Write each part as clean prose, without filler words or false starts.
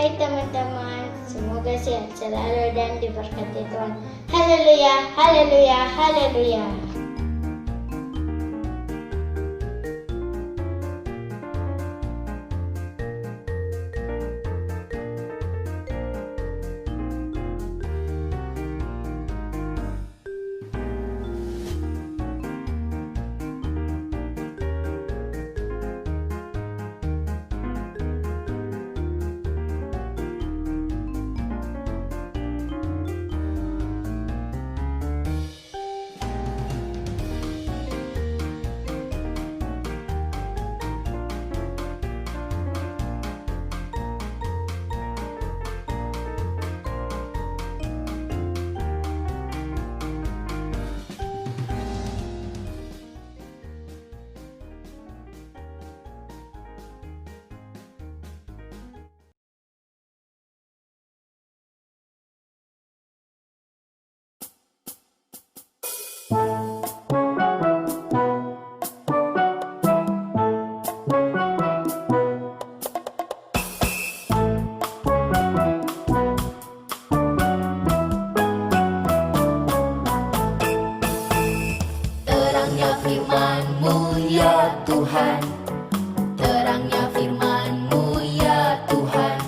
Hai teman-teman, semoga sehat selalu dan diberkati Tuhan. Haleluya, haleluya, haleluya. Terangnya firman-Mu ya Tuhan, terangnya firman-Mu ya Tuhan,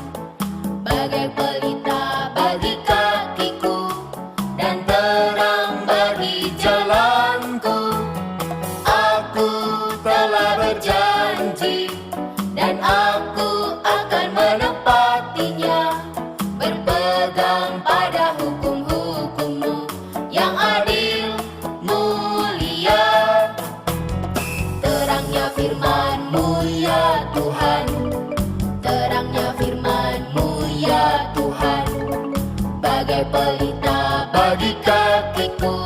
bagai pelita bagi kakiku dan terang bagi jalanku. Aku telah berjanji dan aku akan menepatinya, berpegang pada hukum-hukum-Mu yang adil, mulia. Terangnya firman-Mu ya Tuhan, terangnya firman-Mu ya Tuhan, bagai pelita bagi kakiku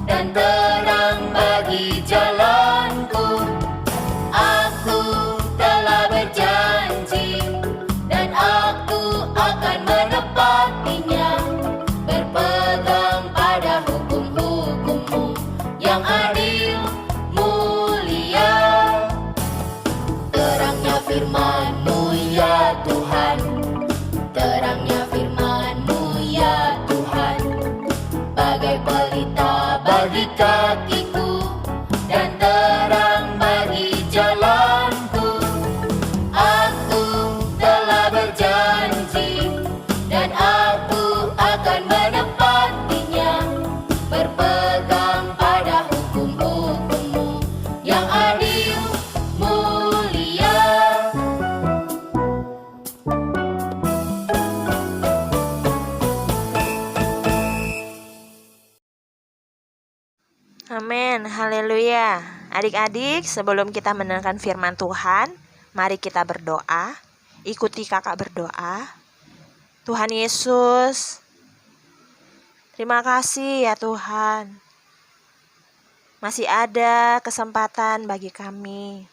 dan terang bagi jalanku. Aku telah berjanji dan aku akan menepatinya, berpegang pada hukum-hukum-Mu yang adil, mulia. Terangnya firman-Mu ya Tuhan, terangnya firman-Mu ya Tuhan, bagai pelita bagi kakiku dan terang bagi jalanku. Aku telah berjanji dan aku akan menepatinya, berpegang pada hukum-hukum-Mu yang adil, mulia. Amin, haleluya. Adik-adik, sebelum kita mendengarkan firman Tuhan, mari kita berdoa. Ikuti kakak berdoa. Tuhan Yesus, terima kasih ya Tuhan. Masih ada kesempatan bagi kami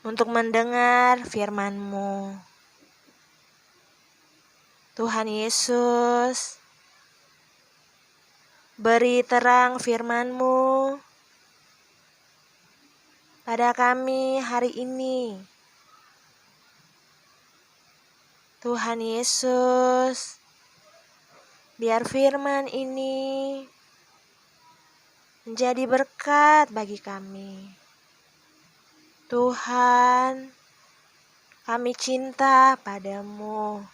untuk mendengar firman-Mu. Tuhan Yesus, beri terang firman-Mu pada kami hari ini. Tuhan Yesus, biar firman ini menjadi berkat bagi kami. Tuhan, kami cinta padamu.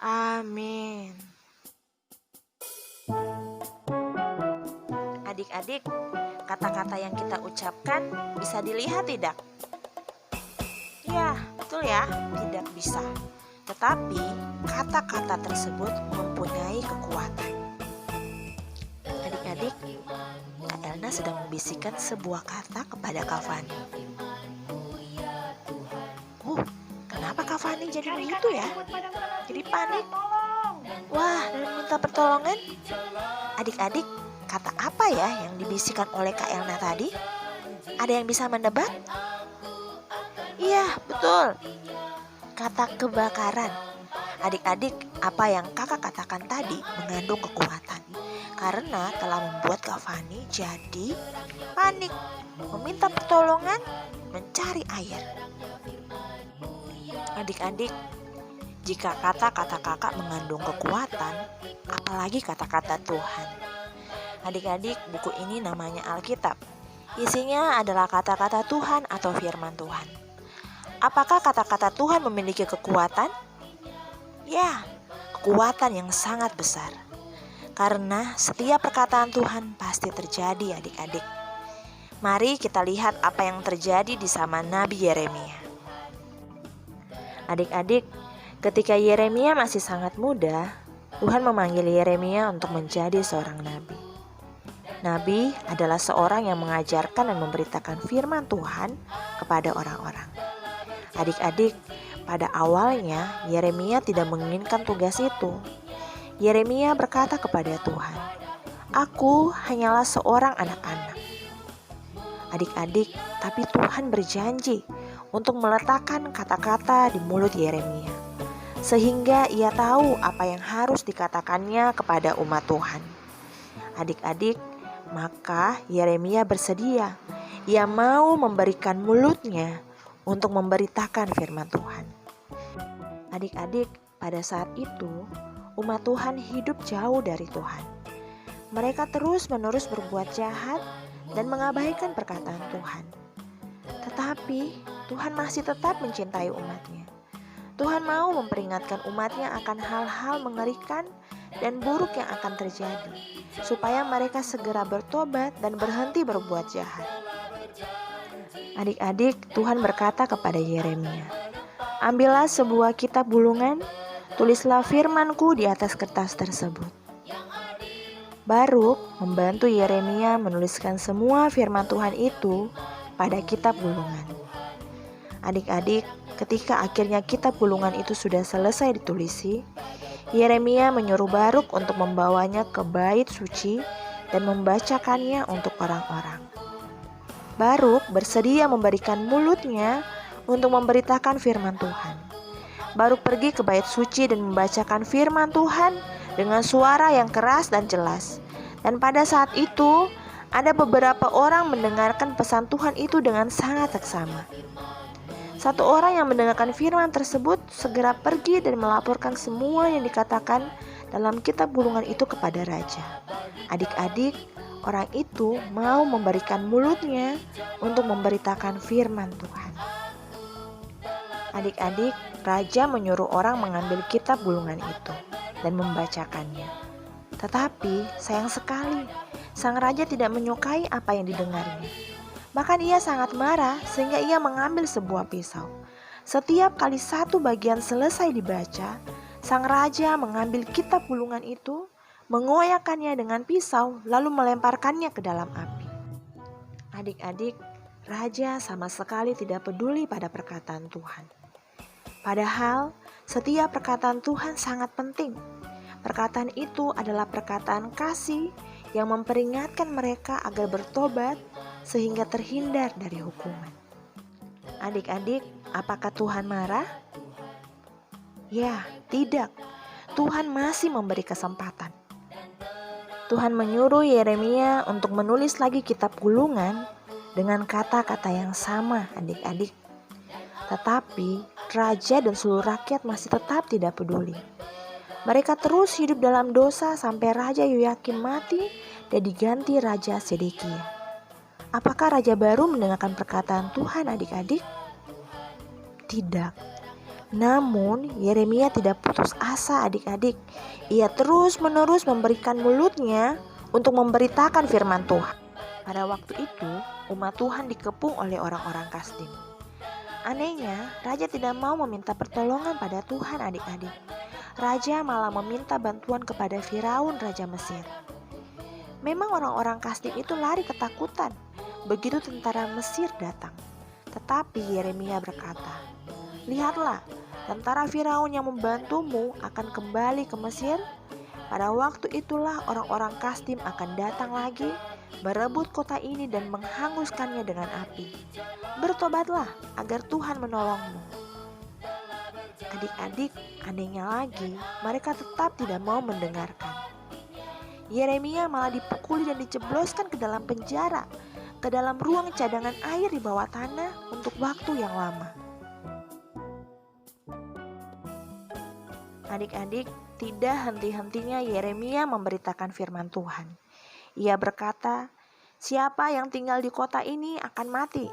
Amin. Adik-adik, kata-kata yang kita ucapkan bisa dilihat tidak? Ya, betul ya, tidak bisa. Tetapi kata-kata tersebut mempunyai kekuatan. Adik-adik, Kak Elna sedang membisikkan sebuah kata kepada Kak Fani. Kenapa Kak Fani jadi begitu ya? Jadi panik. Wah, dan minta pertolongan. Adik-adik, kata apa ya yang dibisikkan oleh Kak Elna tadi? Ada yang bisa menebak? Iya, betul. Kata kebakaran. Adik-adik, apa yang kakak katakan tadi mengandung kekuatan. Karena telah membuat Kak Fani jadi panik, meminta pertolongan, mencari air. Adik-adik, jika kata-kata kakak mengandung kekuatan, apalagi kata-kata Tuhan. Adik-adik, buku ini namanya Alkitab. Isinya adalah kata-kata Tuhan atau firman Tuhan. Apakah kata-kata Tuhan memiliki kekuatan? Ya, kekuatan yang sangat besar. Karena setiap perkataan Tuhan pasti terjadi, adik-adik. Mari kita lihat apa yang terjadi di zaman Nabi Yeremia. Adik-adik, ketika Yeremia masih sangat muda, Tuhan memanggil Yeremia untuk menjadi seorang nabi. Nabi adalah seorang yang mengajarkan dan memberitakan firman Tuhan kepada orang-orang. Adik-adik, pada awalnya Yeremia tidak menginginkan tugas itu. Yeremia berkata kepada Tuhan, "Aku hanyalah seorang anak-anak." Adik-adik, tapi Tuhan berjanji untuk meletakkan kata-kata di mulut Yeremia, sehingga ia tahu apa yang harus dikatakannya kepada umat Tuhan. Adik-adik, maka Yeremia bersedia. Ia mau memberikan mulutnya untuk memberitakan firman Tuhan. Adik-adik, pada saat itu umat Tuhan hidup jauh dari Tuhan. Mereka terus-menerus berbuat jahat dan mengabaikan perkataan Tuhan. Tetapi Tuhan masih tetap mencintai umatnya. Tuhan mau memperingatkan umatnya akan hal-hal mengerikan dan buruk yang akan terjadi, supaya mereka segera bertobat dan berhenti berbuat jahat. Adik-adik, Tuhan berkata kepada Yeremia, "Ambillah sebuah kitab bulungan, tulislah firman-Ku di atas kertas tersebut." Baruk membantu Yeremia menuliskan semua firman Tuhan itu pada kitab bulungan. Adik-adik, ketika akhirnya kitab bulungan itu sudah selesai ditulisi, Yeremia menyuruh Baruk untuk membawanya ke bait suci dan membacakannya untuk orang-orang. Baruk bersedia memberikan mulutnya untuk memberitakan firman Tuhan. Baruk pergi ke bait suci dan membacakan firman Tuhan dengan suara yang keras dan jelas. Dan pada saat itu, ada beberapa orang mendengarkan pesan Tuhan itu dengan sangat seksama. Satu orang yang mendengarkan firman tersebut segera pergi dan melaporkan semua yang dikatakan dalam kitab bulungan itu kepada raja. Adik-adik, orang itu mau memberikan mulutnya untuk memberitakan firman Tuhan. Adik-adik, raja menyuruh orang mengambil kitab bulungan itu dan membacakannya. Tetapi sayang sekali, sang raja tidak menyukai apa yang didengarnya. Bahkan ia sangat marah sehingga ia mengambil sebuah pisau. Setiap kali satu bagian selesai dibaca, sang raja mengambil kitab bulungan itu, mengoyakkannya dengan pisau, lalu melemparkannya ke dalam api. Adik-adik, raja sama sekali tidak peduli pada perkataan Tuhan. Padahal setiap perkataan Tuhan sangat penting. Perkataan itu adalah perkataan kasih yang memperingatkan mereka agar bertobat sehingga terhindar dari hukuman. Adik-adik, apakah Tuhan marah? Ya, tidak. Tuhan masih memberi kesempatan. Tuhan menyuruh Yeremia untuk menulis lagi kitab bulungan dengan kata-kata yang sama, adik-adik. Tetapi raja dan seluruh rakyat masih tetap tidak peduli. Mereka terus hidup dalam dosa sampai Raja Yoyakim mati dan diganti Raja Sedekia. Apakah raja baru mendengarkan perkataan Tuhan, adik-adik? Tidak. Namun Yeremia tidak putus asa, adik-adik. Ia terus-menerus memberikan mulutnya untuk memberitakan firman Tuhan. Pada waktu itu, umat Tuhan dikepung oleh orang-orang Kasdim. Anehnya, raja tidak mau meminta pertolongan pada Tuhan, adik-adik. Raja malah meminta bantuan kepada Firaun, raja Mesir. Memang orang-orang Kasdim itu lari ketakutan begitu tentara Mesir datang. Tetapi Yeremia berkata, "Lihatlah, tentara Firaun yang membantumu akan kembali ke Mesir. Pada waktu itulah orang-orang Kasdim akan datang lagi, berebut kota ini dan menghanguskannya dengan api. Bertobatlah agar Tuhan menolongmu." Adik-adik, anehnya lagi, mereka tetap tidak mau mendengarkan. Yeremia malah dipukuli dan dijebloskan ke dalam penjara, ke dalam ruang cadangan air di bawah tanah untuk waktu yang lama. Adik-adik, tidak henti-hentinya Yeremia memberitakan firman Tuhan. Ia berkata, siapa yang tinggal di kota ini akan mati.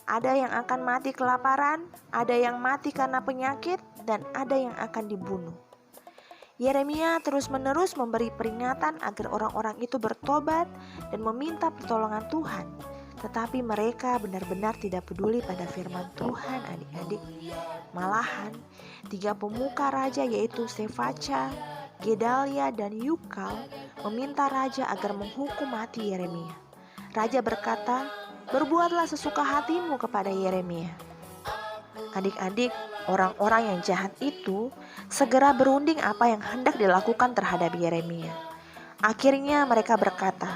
Ada yang akan mati kelaparan, ada yang mati karena penyakit, dan ada yang akan dibunuh. Yeremia terus-menerus memberi peringatan agar orang-orang itu bertobat dan meminta pertolongan Tuhan. Tetapi mereka benar-benar tidak peduli pada firman Tuhan, adik-adik. Malahan, 3 pemuka raja yaitu Sefaca, Gedalia, dan Yukal meminta raja agar menghukum mati Yeremia. Raja berkata, berbuatlah sesuka hatimu kepada Yeremia. Adik-adik, orang-orang yang jahat itu segera berunding apa yang hendak dilakukan terhadap Yeremia. Akhirnya mereka berkata,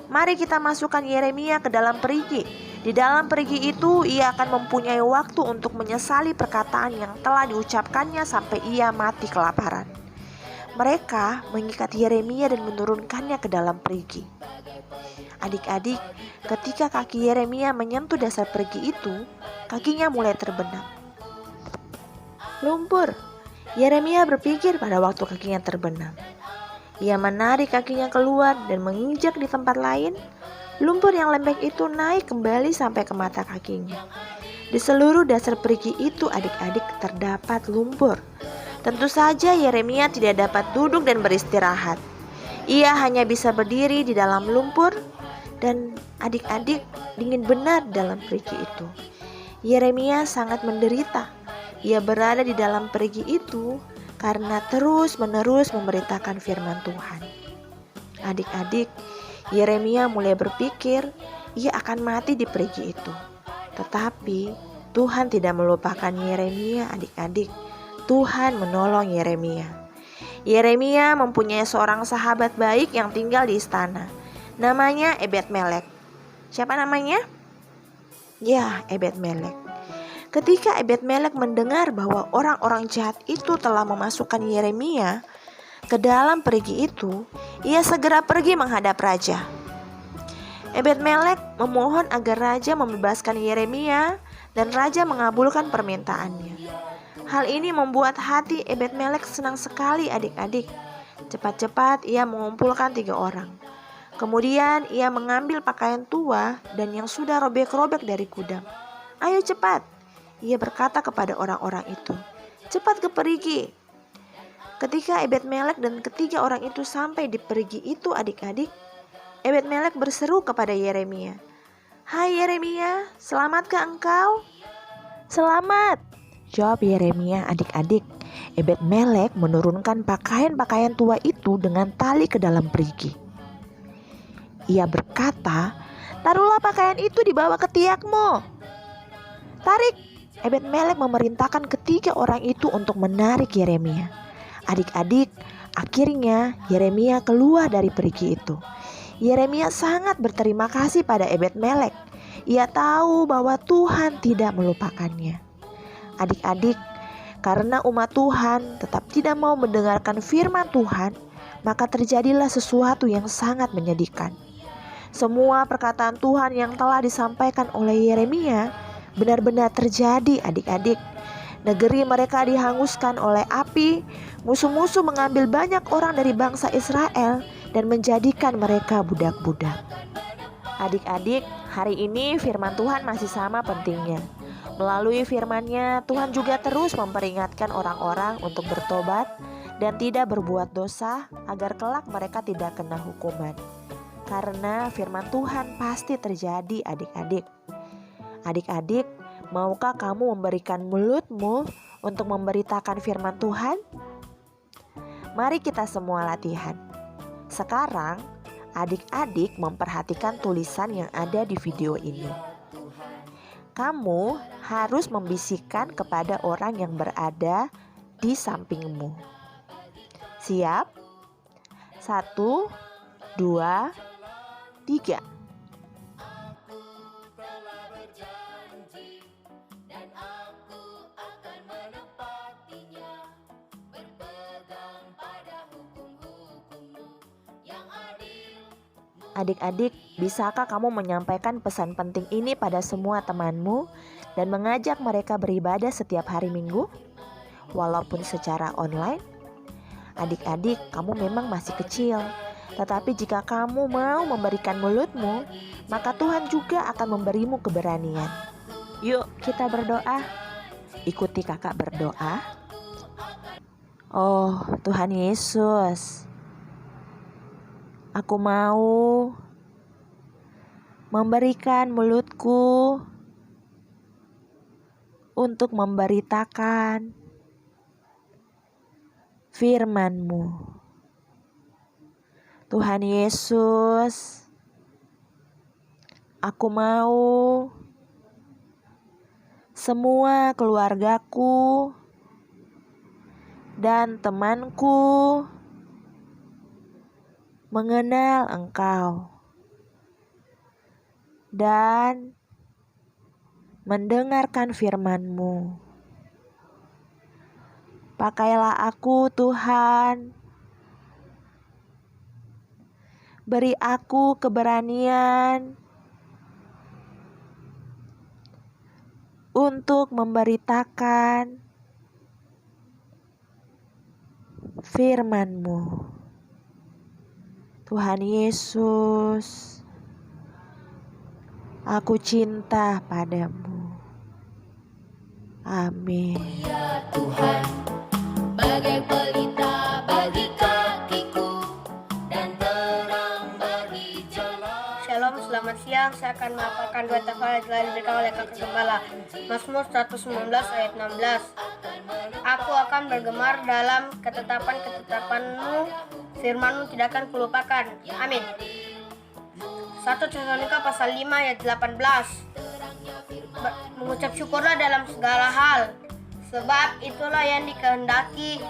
mari kita masukkan Yeremia ke dalam perigi. Di dalam perigi itu ia akan mempunyai waktu untuk menyesali perkataan yang telah diucapkannya sampai ia mati kelaparan. Mereka mengikat Yeremia dan menurunkannya ke dalam perigi. Adik-adik, ketika kaki Yeremia menyentuh dasar perigi itu, kakinya mulai terbenam. Lumpur. Yeremia berpikir pada waktu kakinya terbenam. Ia menarik kakinya keluar dan menginjak di tempat lain. Lumpur yang lembek itu naik kembali sampai ke mata kakinya. Di seluruh dasar perigi itu adik-adik terdapat lumpur. Tentu saja Yeremia tidak dapat duduk dan beristirahat. Ia hanya bisa berdiri di dalam lumpur dan adik-adik dingin benar dalam perigi itu. Yeremia sangat menderita. Ia berada di dalam perigi itu karena terus-menerus memberitakan firman Tuhan. Adik-adik, Yeremia mulai berpikir ia akan mati di perigi itu. Tetapi Tuhan tidak melupakan Yeremia, adik-adik. Tuhan menolong Yeremia. Yeremia mempunyai seorang sahabat baik yang tinggal di istana. Namanya Ebed-Melek. Siapa namanya? Ya, Ebed-Melek. Ketika Ebed-Melek mendengar bahwa orang-orang jahat itu telah memasukkan Yeremia ke dalam perigi itu, ia segera pergi menghadap raja. Ebed-Melek memohon agar raja membebaskan Yeremia dan raja mengabulkan permintaannya. Hal ini membuat hati Ebed-Melek senang sekali, adik-adik. Cepat-cepat ia mengumpulkan 3 orang. Kemudian ia mengambil pakaian tua dan yang sudah robek-robek dari gudang. Ayo cepat, ia berkata kepada orang-orang itu. Cepat ke perigi. Ketika Ebed-Melek dan ketiga orang itu sampai di perigi itu adik-adik, Ebed-Melek berseru kepada Yeremia. Hai Yeremia, selamatkah engkau? Selamat, jawab Yeremia adik-adik. Ebed-Melek menurunkan pakaian-pakaian tua itu dengan tali ke dalam perigi. Ia berkata, taruhlah pakaian itu di bawah ketiakmu. Tarik. Ebed-Melek memerintahkan ketiga orang itu untuk menarik Yeremia. Adik-adik, akhirnya Yeremia keluar dari perigi itu. Yeremia sangat berterima kasih pada Ebed-Melek. Ia tahu bahwa Tuhan tidak melupakannya. Adik-adik, karena umat Tuhan tetap tidak mau mendengarkan firman Tuhan, maka terjadilah sesuatu yang sangat menyedihkan. Semua perkataan Tuhan yang telah disampaikan oleh Yeremia benar-benar terjadi, adik-adik. Negeri mereka dihanguskan oleh api, musuh-musuh mengambil banyak orang dari bangsa Israel dan menjadikan mereka budak-budak. Adik-adik, hari ini firman Tuhan masih sama pentingnya. Melalui firman-Nya, Tuhan juga terus memperingatkan orang-orang untuk bertobat dan tidak berbuat dosa agar kelak mereka tidak kena hukuman. Karena firman Tuhan pasti terjadi, adik-adik. Adik-adik, maukah kamu memberikan mulutmu untuk memberitakan firman Tuhan? Mari kita semua latihan. Sekarang, adik-adik memperhatikan tulisan yang ada di video ini. Kamu harus membisikkan kepada orang yang berada di sampingmu. Siap? 1, 2, 3. Adik-adik, bisakah kamu menyampaikan pesan penting ini pada semua temanmu dan mengajak mereka beribadah setiap hari Minggu, walaupun secara online? Adik-adik, kamu memang masih kecil. Tetapi jika kamu mau memberikan mulutmu, maka Tuhan juga akan memberimu keberanian. Yuk kita berdoa. Ikuti kakak berdoa. Oh Tuhan Yesus, aku mau memberikan mulutku untuk memberitakan firman-Mu. Tuhan Yesus, aku mau semua keluargaku dan temanku mengenal Engkau dan mendengarkan firman-Mu. Pakailah aku Tuhan, beri aku keberanian untuk memberitakan firman-Mu. Tuhan Yesus, aku cinta padamu. Amin. Ya Tuhan, bagai pelita bagi kakiku dan terang bagi jalan. Shalom, selamat siang. Saya akan memaparkan dua tafsir yang telah diberikan oleh kakak gembala. Mazmur 119 ayat 16. Aku akan bergemar dalam ketetapan-ketetapan-Mu, firman-Mu tidak akan kulupakan. Amin. 1 Tesalonika pasal 5 ayat 18. Mengucap syukurlah dalam segala hal, sebab itulah yang dikehendaki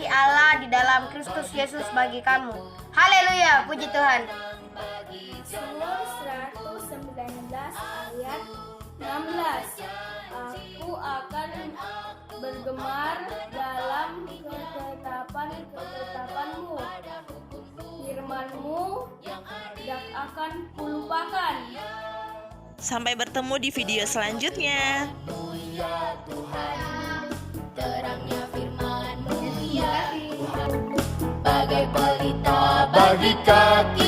Allah di dalam Kristus Yesus bagi kamu. Haleluya, puji Tuhan. Mazmur 119 ayat 16. Aku akan bergemar dalam ketetapan-ketetapan-Mu, firman-Mu tidak akan kulupakan. Sampai bertemu di video selanjutnya. Ya Tuhan, terangnya firman-Mu ya Tuhan, bagai pelita bagi kaki